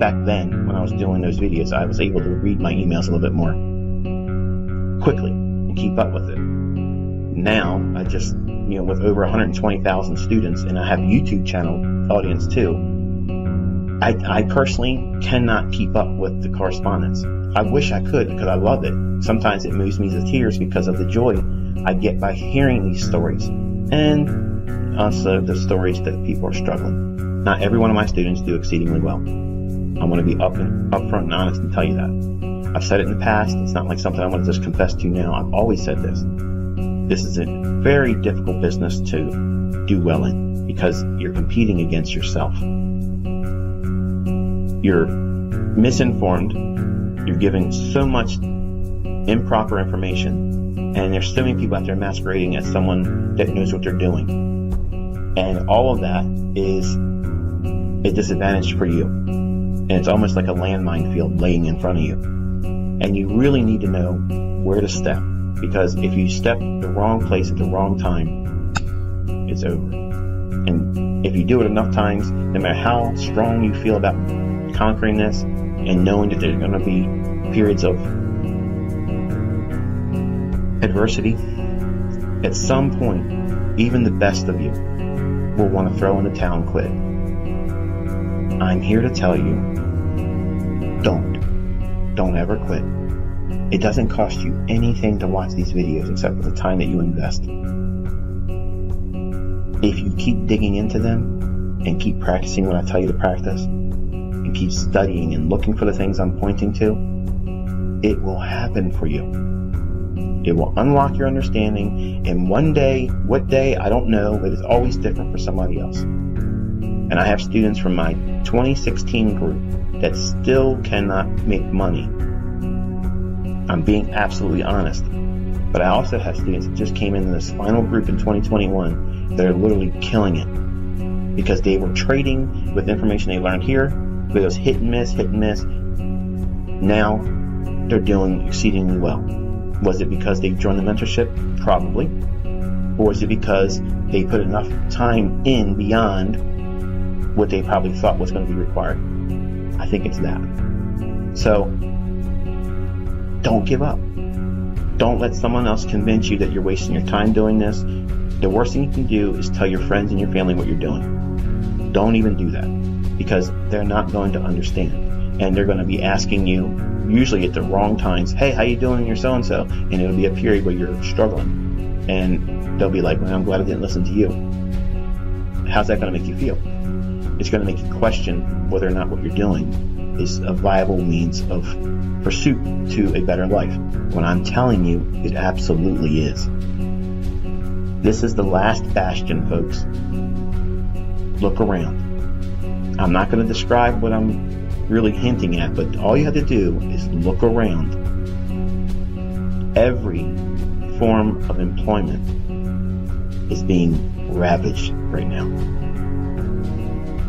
back then when I was doing those videos, I was able to read my emails a little bit more quickly and keep up with it. Now, I just, with over 120,000 students, and I have a YouTube channel audience too, I personally cannot keep up with the correspondence. I wish I could because I love it. Sometimes it moves me to tears because of the joy I get by hearing these stories, and also the stories that people are struggling. Not every one of my students do exceedingly well. I want to be upfront and honest and tell you that. I've said it in the past. It's not like something I want to just confess to now. I've always said this. This is a very difficult business to do well in because you're competing against yourself. You're misinformed. You're giving so much improper information, and there's so many people out there masquerading as someone that knows what they're doing. And all of that is a disadvantage for you. And it's almost like a landmine field laying in front of you. And you really need to know where to step, because if you step the wrong place at the wrong time, it's over. And if you do it enough times, no matter how strong you feel about conquering this and knowing that there's going to be periods of adversity, at some point, even the best of you will want to throw in the towel and quit. I'm here to tell you, don't ever quit. It doesn't cost you anything to watch these videos except for the time that you invest. If you keep digging into them and keep practicing what I tell you to practice, and keep studying and looking for the things I'm pointing to, it will happen for you. It will unlock your understanding, and one day, what day, I don't know, but it's always different for somebody else. And I have students from my 2016 group that still cannot make money. I'm being absolutely honest. But I also have students that just came into this final group in 2021 that are literally killing it because they were trading with information they learned here, but it was hit and miss. Now they're doing exceedingly well. Was it because they joined the mentorship? Probably. Or is it because they put enough time in beyond what they probably thought was going to be required? I think it's that. So don't give up. Don't let someone else convince you that you're wasting your time doing this. The worst thing you can do is tell your friends and your family what you're doing. Don't even do that, because they're not going to understand. And they're going to be asking you, usually at the wrong times, hey, how you doing? You're so-and-so. And it'll be a period where you're struggling. And they'll be like, well, I'm glad I didn't listen to you. How's that going to make you feel? It's going to make you question whether or not what you're doing is a viable means of pursuit to a better life. When I'm telling you, it absolutely is. This is the last bastion, folks. Look around. I'm not going to describe what I'm really hinting at, but all you have to do is look around. Every form of employment is being ravaged right now.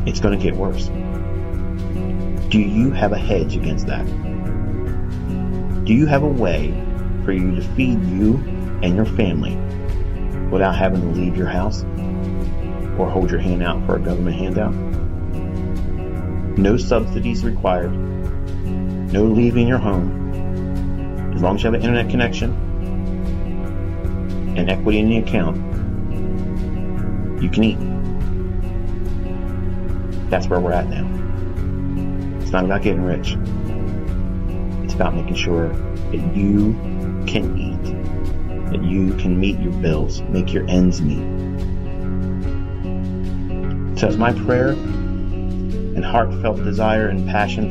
It's going to get worse. Do you have a hedge against that? Do you have a way for you to feed you and your family without having to leave your house or hold your hand out for a government handout? No subsidies required. No leaving your home. As long as you have an internet connection and equity in the account, you can eat. That's where we're at now. It's not about getting rich. It's about making sure that you can eat, that you can meet your bills, make your ends meet. So it's my prayer and heartfelt desire and passion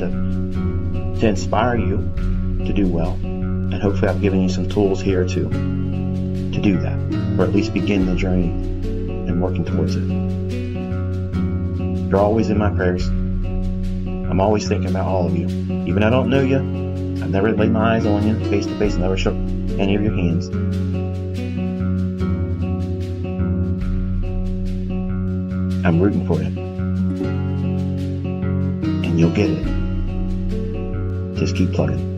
to inspire you to do well. And hopefully I've given you some tools here to do that, or at least begin the journey and working towards it. You're always in my prayers. I'm always thinking about all of you. Even I don't know you, I've never laid my eyes on you face to face, never shook any of your hands. I'm rooting for you. And you'll get it. Just keep plugging.